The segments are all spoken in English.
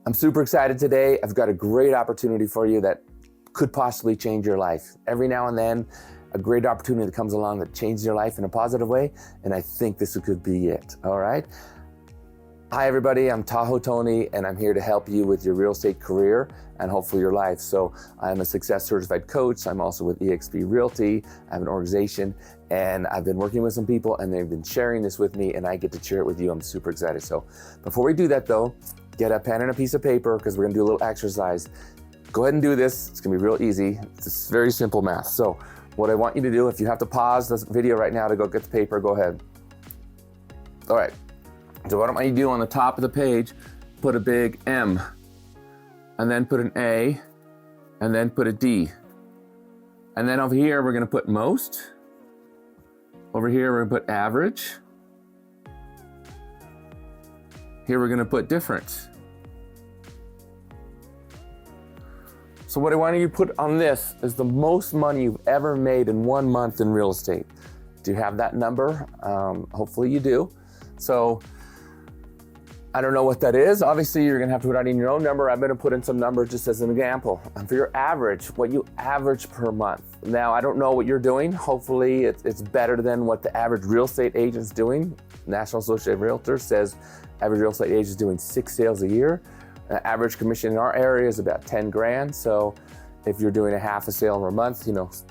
I'm super excited today. I've got a great opportunity for you that could possibly change your life. Every now and then, a great opportunity that comes along that changes your life in a positive way, and I think this could be it, all right? Hi everybody, I'm Tahoe Tony, and I'm here to help you with your real estate career and hopefully your life. So I'm a success certified coach. I'm also with eXp Realty. I have an organization, and I've been working with some people, and they've been sharing this with me, and I get to share it with you. I'm super excited. So before we do that though, get a pen and a piece of paper because we're gonna do a little exercise. Go ahead and do this. It's gonna be real easy. It's very simple math. So what I want you to do, if you have to pause this video right now to go get the paper, go ahead. All right. So what I want you to do on the top of the page, put a big M, and then put an A, and then put a D. And then over here, we're gonna put most. Over here, we're gonna put average. Here, we're gonna put difference. So what I want you to put on this is the most money you've ever made in 1 month in real estate. Do you have that number? Hopefully you do. So I don't know what that is. Obviously, you're gonna have to put out in your own number. I'm gonna put in some numbers just as an example. And for your average, what you average per month. Now, I don't know what you're doing. Hopefully, it's better than what the average real estate agent's doing. National Association of Realtors says average real estate agent is doing 6 sales a year. Average commission in our area is about 10 grand. So if you're doing a half a sale a month,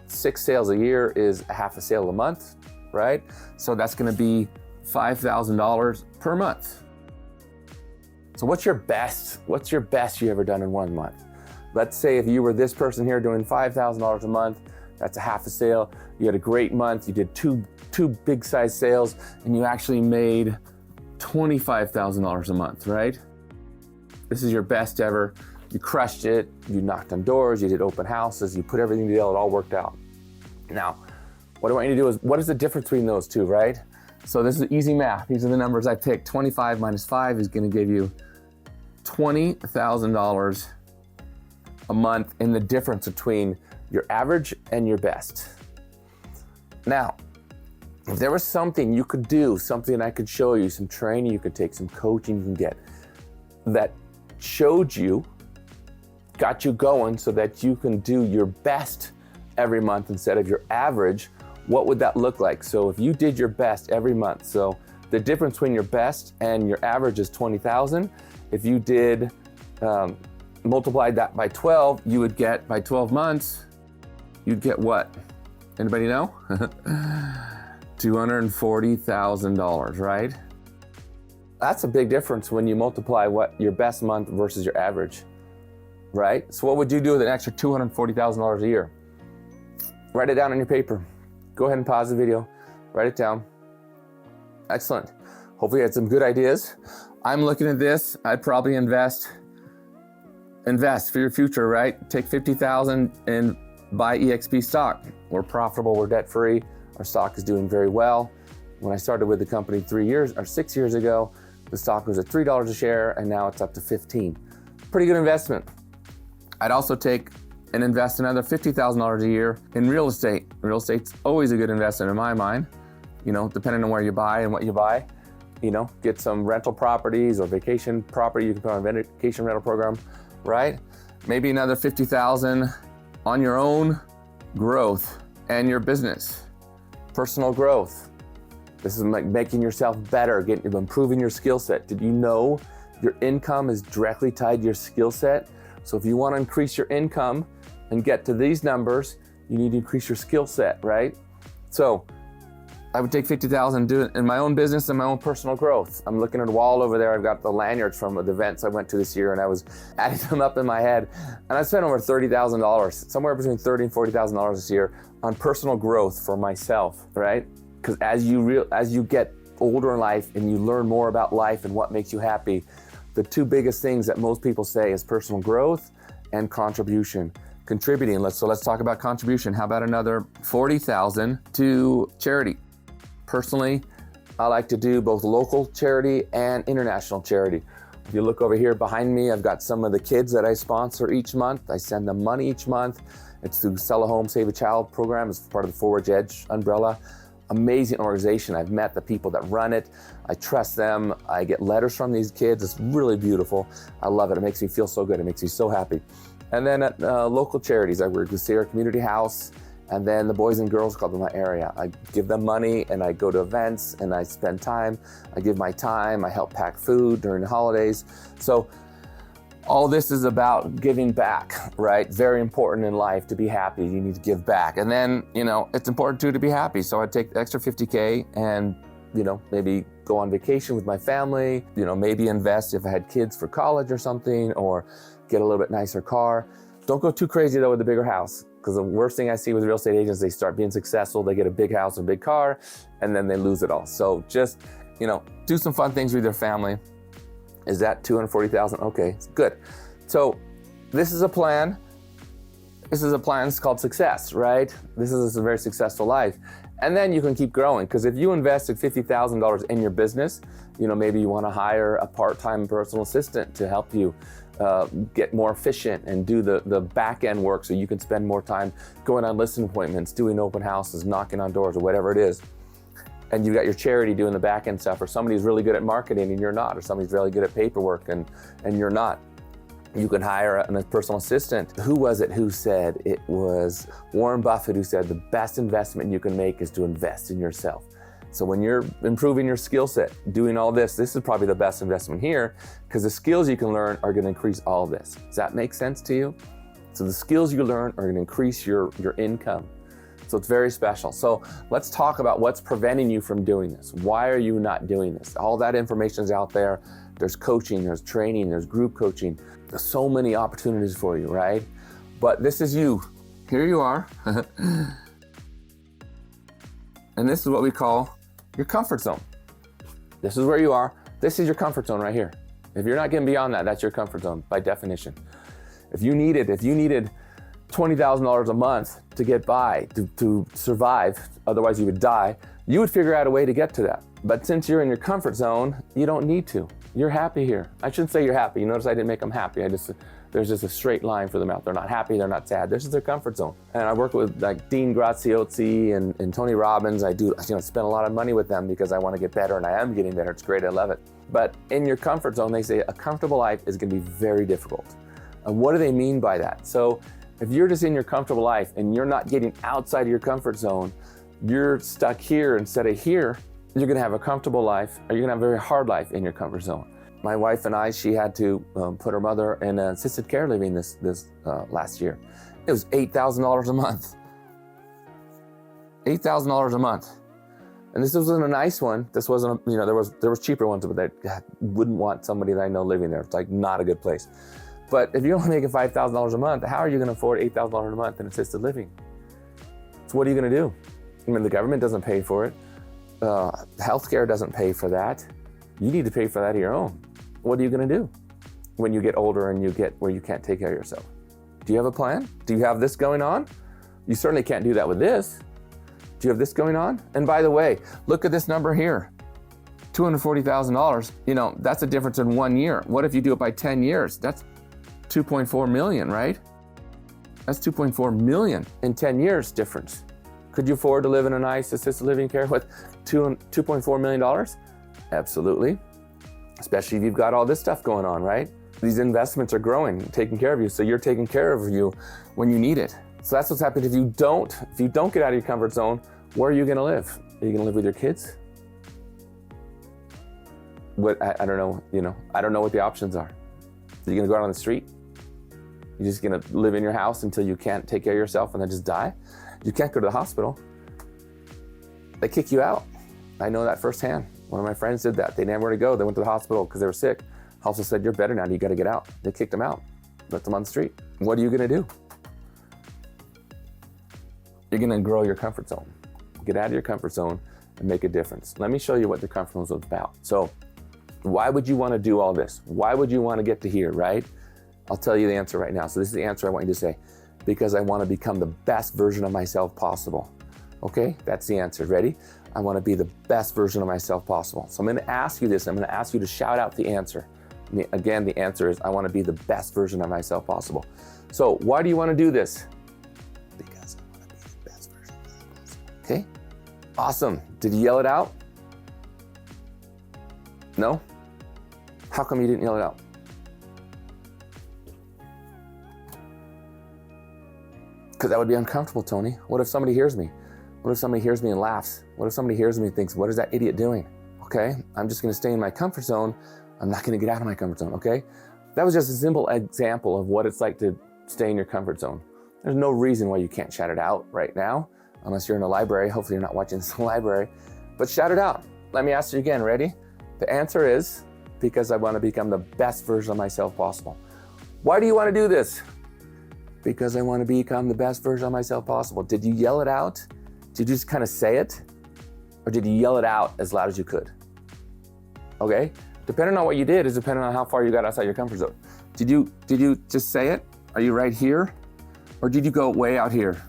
6 sales a year is a half a sale a month, right? So that's gonna be $5,000 per month. So what's your best? What's your best you ever done in 1 month? Let's say if you were this person here doing $5,000 a month, that's a half a sale. You had a great month. You did two big size sales, and you actually made $25,000 a month, right? This is your best ever. You crushed it. You knocked on doors. You did open houses. You put everything together. It all worked out. Now, what I want you to do is, what is the difference between those two, right? So this is easy math. These are the numbers I picked. 25 minus 5 is going to give you $20,000 a month in the difference between your average and your best. Now, if there was something you could do, something I could show you, some training you could take, some coaching you can get, that showed you, got you going so that you can do your best every month instead of your average, what would that look like? So if you did your best every month, so the difference between your best and your average is 20,000. If you did multiplied that by 12, you would get, by 12 months, you'd get what? Anybody know? $240,000, right? That's a big difference when you multiply what your best month versus your average, right? So what would you do with an extra $240,000 a year? Write it down on your paper. Go ahead and pause the video, write it down. Excellent. Hopefully you had some good ideas. I'm looking at this, I'd probably invest for your future, right? Take $50,000 and buy eXp stock. We're profitable, we're debt-free. Our stock is doing very well. When I started with the company 6 years ago, the stock was at $3 a share, and now it's up to 15. Pretty good investment. I'd also take and invest another $50,000 a year in real estate. Real estate's always a good investment in my mind, depending on where you buy and what you buy. Get some rental properties or vacation property. You can put on a vacation rental program, right? Maybe another $50,000 on your own growth and your business. Personal growth. This is like making yourself better, improving your skill set. Did you know your income is directly tied to your skill set? So if you want to increase your income and get to these numbers, you need to increase your skill set, right? So I would take $50,000 and do it in my own business and my own personal growth. I'm looking at a wall over there. I've got the lanyards from the events I went to this year, and I was adding them up in my head. And I spent over $30,000, somewhere between $30,000 and $40,000 this year on personal growth for myself, right? Because as you get older in life and you learn more about life and what makes you happy, the two biggest things that most people say is personal growth and contribution. Contributing, let's talk about contribution. How about another $40,000 to charity? Personally, I like to do both local charity and international charity. If you look over here behind me, I've got some of the kids that I sponsor each month. I send them money each month. It's through Sell a Home, Save a Child program. It's part of the Forward Edge umbrella. amazing organization. I've met the people that run it. I trust them. I get letters from these kids. It's really beautiful. I love it. It makes me feel so good. It makes me so happy. And then at local charities, I work with Sierra Community House, and then the Boys and Girls Club in my area. I give them money, and I go to events, and I spend time. I give my time. I help pack food during the holidays. So all this is about giving back, right? Very important in life to be happy. You need to give back. And then, it's important too to be happy. So I take the extra $50K and, maybe go on vacation with my family, maybe invest if I had kids for college or something, or get a little bit nicer car. Don't go too crazy though with the bigger house, because the worst thing I see with real estate agents, they start being successful, they get a big house, a big car, and then they lose it all. So just, do some fun things with your family. Is that $240,000? Okay, good. So this is a plan. It's called success, right? This is a very successful life. And then you can keep growing, because if you invested $50,000 in your business, maybe you want to hire a part-time personal assistant to help you get more efficient and do the back end work so you can spend more time going on listing appointments, doing open houses, knocking on doors, or whatever it is. And you've got your charity doing the back end stuff, or somebody's really good at marketing and you're not, or somebody's really good at paperwork and you're not. You can hire a personal assistant. Who was it who said? It was Warren Buffett who said the best investment you can make is to invest in yourself. So when you're improving your skill set, doing all this is probably the best investment here, because the skills you can learn are going to increase all of this. Does that make sense to you? So the skills you learn are going to increase your income. So it's very special. So let's talk about what's preventing you from doing this. Why are you not doing this? All that information is out there. There's coaching, there's training, there's group coaching. There's so many opportunities for you, right? But this is you. Here you are. And this is what we call your comfort zone. This is where you are. This is your comfort zone right here. If you're not getting beyond that, that's your comfort zone by definition. If you needed $20,000 a month to get by, to survive, otherwise you would die, you would figure out a way to get to that. But since you're in your comfort zone, you don't need to. You're happy here. I shouldn't say you're happy. You notice I didn't make them happy. There's just a straight line for them out. They're not happy, they're not sad. This is their comfort zone. And I work with like Dean Graziosi and Tony Robbins. I spend a lot of money with them because I want to get better, and I am getting better. It's great, I love it. But in your comfort zone, they say a comfortable life is going to be very difficult. And what do they mean by that? So if you're just in your comfortable life and you're not getting outside of your comfort zone, you're stuck here instead of here, you're going to have a comfortable life, or you're going to have a very hard life in your comfort zone. My wife and I, she had to put her mother in assisted care living this last year. It was $8,000 a month. $8,000 a month. And this wasn't a nice one. This wasn't, there was cheaper ones, but I wouldn't want somebody that I know living there. It's like not a good place. But if you're only making $5,000 a month, how are you going to afford $8,000 a month in assisted living? So what are you going to do? The government doesn't pay for it. Healthcare doesn't pay for that. You need to pay for that of your own. What are you going to do when you get older and you get where you can't take care of yourself? Do you have a plan? Do you have this going on? You certainly can't do that with this. Do you have this going on? And by the way, look at this number here. $240,000, that's a difference in 1 year. What if you do it by 10 years? That's 2.4 million, right? That's 2.4 million in 10 years difference. Could you afford to live in a nice assisted living care with $2.4 million? Absolutely. Especially if you've got all this stuff going on, right? These investments are growing, taking care of you, so you're taking care of you when you need it. So that's what's happened. If you don't get out of your comfort zone, where are you going to live? Are you going to live with your kids? I don't know. I don't know what the options are. Are you going to go out on the street? You're just going to live in your house until you can't take care of yourself and then just die? You can't go to the hospital. They kick you out. I know that firsthand. One of my friends did that. They didn't have where to go. They went to the hospital because they were sick. Hospital said, "You're better now. You got to get out." They kicked them out, left them on the street. What are you going to do? You're going to grow your comfort zone. Get out of your comfort zone and make a difference. Let me show you what the comfort zone is about. So why would you want to do all this? Why would you want to get to here, right? I'll tell you the answer right now. So this is the answer I want you to say. Because I want to become the best version of myself possible. Okay, that's the answer. Ready? I want to be the best version of myself possible. So I'm going to ask you this. I'm going to ask you to shout out the answer. Again, the answer is I want to be the best version of myself possible. So why do you want to do this? Because I want to be the best version of myself possible. Okay? Awesome. Did you yell it out? No? How come you didn't yell it out? Because that would be uncomfortable, Tony. What if somebody hears me? What if somebody hears me and laughs? What if somebody hears me and thinks, what is that idiot doing? Okay, I'm just gonna stay in my comfort zone. I'm not gonna get out of my comfort zone, okay? That was just a simple example of what it's like to stay in your comfort zone. There's no reason why you can't shout it out right now, unless you're in a library. Hopefully you're not watching this in a library, but shout it out. Let me ask you again, ready? The answer is, because I wanna become the best version of myself possible. Why do you wanna do this? Because I wanna become the best version of myself possible. Did you yell it out? Did you just kind of say it? Or did you yell it out as loud as you could? Okay? Depending on what you did is depending on how far you got outside your comfort zone. Did you just say it? Are you right here? Or did you go way out here?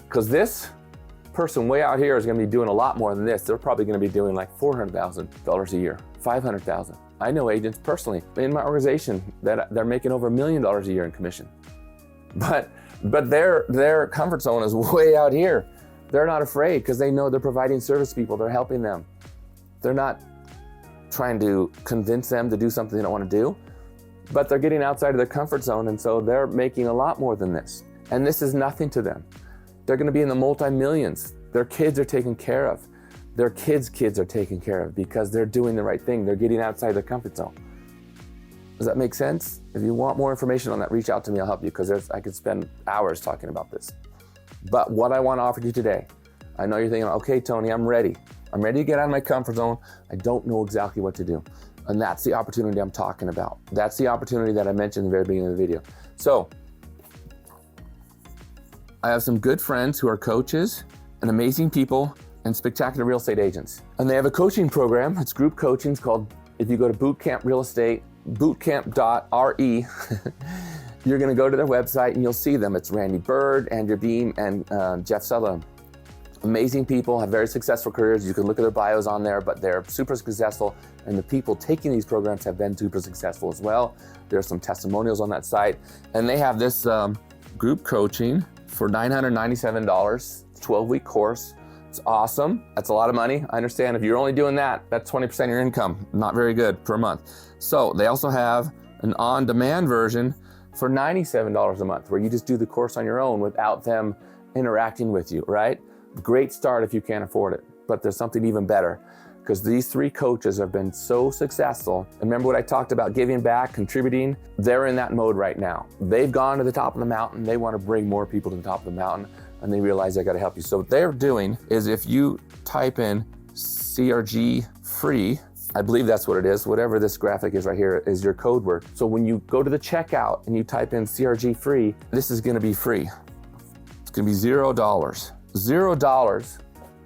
Because this person way out here is gonna be doing a lot more than this. They're probably gonna be doing like $400,000 a year, $500,000. I know agents personally in my organization that they're making over $1 million a year in commission. But their comfort zone is way out here. They're not afraid because they know they're providing service to people, they're helping them. They're not trying to convince them to do something they don't want to do, but they're getting outside of their comfort zone, and so they're making a lot more than this. And this is nothing to them. They're gonna be in the multi-millions. Their kids are taken care of. Their kids' kids are taken care of because they're doing the right thing. They're getting outside their comfort zone. Does that make sense? If you want more information on that, reach out to me, I'll help you, because I could spend hours talking about this. But what I want to offer you today, I know you're thinking, okay, Tony, I'm ready. I'm ready to get out of my comfort zone. I don't know exactly what to do. And that's the opportunity I'm talking about. That's the opportunity that I mentioned in the very beginning of the video. So I have some good friends who are coaches and amazing people and spectacular real estate agents. And they have a coaching program. It's group coaching. It's called, if you go to Bootcamp Real Estate, bootcamp.re, you're gonna go to their website and you'll see them. It's Randy Bird, Andrew Beam, and Jeff Sutherland. Amazing people, have very successful careers. You can look at their bios on there, but they're super successful, and the people taking these programs have been super successful as well. There's some testimonials on that site, and they have this group coaching for $997, 12-week course. It's awesome. That's a lot of money. I understand if you're only doing that, that's 20% of your income. Not very good per month. So they also have an on-demand version for $97 a month, where you just do the course on your own without them interacting with you, right? Great start if you can't afford it, but there's something even better, because these three coaches have been so successful. And remember what I talked about, giving back, contributing? They're in that mode right now. They've gone to the top of the mountain. They want to bring more people to the top of the mountain, and they realize they got to help you. So what they're doing is, if you type in CRG free, I believe that's what it is, whatever this graphic is right here is your code word. So when you go to the checkout and you type in CRG free, this is gonna be free. It's gonna be $0. $0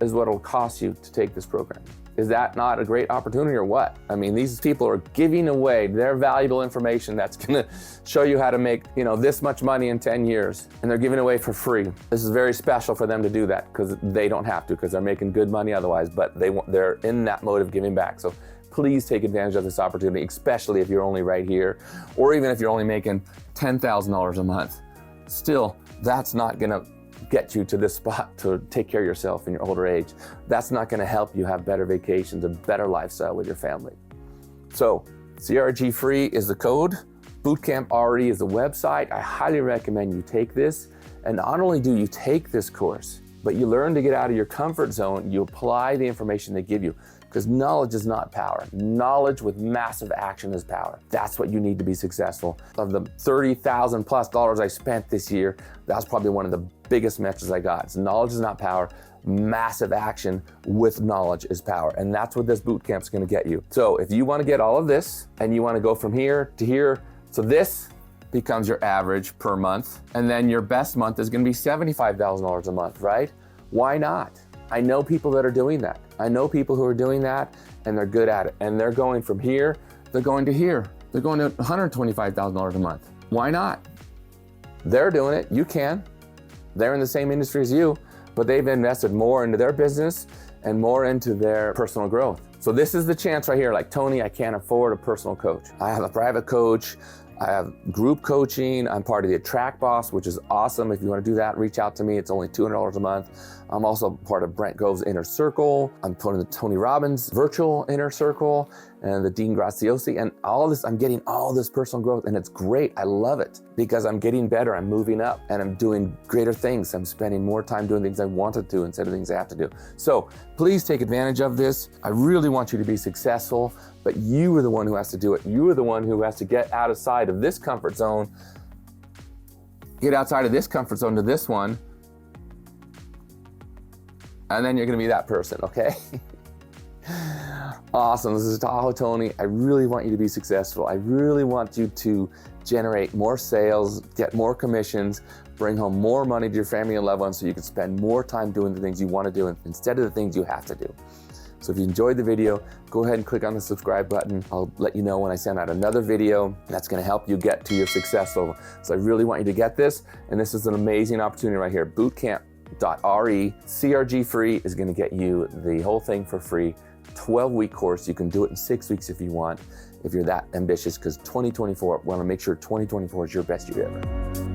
is what it'll cost you to take this program. Is that not a great opportunity or what? I mean, these people are giving away their valuable information that's gonna show you how to make, this much money in 10 years, and they're giving away for free. This is very special for them to do that, because they don't have to, because they're making good money otherwise, but they're in that mode of giving back. So please take advantage of this opportunity, especially if you're only right here, or even if you're only making $10,000 a month. Still, that's not gonna get you to this spot to take care of yourself in your older age. That's not gonna help you have better vacations, a better lifestyle with your family. So CRG free is the code, Bootcamp RE is the website. I highly recommend you take this. And not only do you take this course, but you learn to get out of your comfort zone, you apply the information they give you, because knowledge is not power. Knowledge with massive action is power. That's what you need to be successful. Of the $30,000 plus I spent this year, that's probably one of the biggest messages I got. So knowledge is not power. Massive action with knowledge is power. And that's what this boot camp is gonna get you. So if you wanna get all of this and you wanna go from here to here, so this becomes your average per month. And then your best month is gonna be $75,000 a month, right? Why not? I know people that are doing that. I know people who are doing that, and they're good at it. And they're going from here, they're going to here. They're going to $125,000 a month. Why not? They're doing it, you can. They're in the same industry as you, but they've invested more into their business and more into their personal growth. So this is the chance right here, like, Tony, I can't afford a personal coach. I have a private coach. I have group coaching. I'm part of the Attract Boss, which is awesome. If you want to do that, reach out to me. It's only $200 a month. I'm also part of Brent Grove's Inner Circle. I'm part of the Tony Robbins Virtual Inner Circle and the Dean Graziosi, and all this, I'm getting all this personal growth, and it's great. I love it because I'm getting better. I'm moving up and I'm doing greater things. I'm spending more time doing things I wanted to instead of things I have to do. So please take advantage of this. I really want you to be successful, but you are the one who has to do it. You are the one who has to get outside of this comfort zone, get outside of this comfort zone to this one, and then you're gonna be that person, okay? Awesome, this is Tahoe Tony. I really want you to be successful. I really want you to generate more sales, get more commissions, bring home more money to your family and loved ones so you can spend more time doing the things you want to do instead of the things you have to do. So if you enjoyed the video, go ahead and click on the subscribe button. I'll let you know when I send out another video that's gonna help you get to your success level. So I really want you to get this, and this is an amazing opportunity right here. Bootcamp.re, CRG free is gonna get you the whole thing for free. 12-week course. You can do it in 6 weeks if you want, if you're that ambitious, because 2024, we want to make sure 2024 is your best year ever.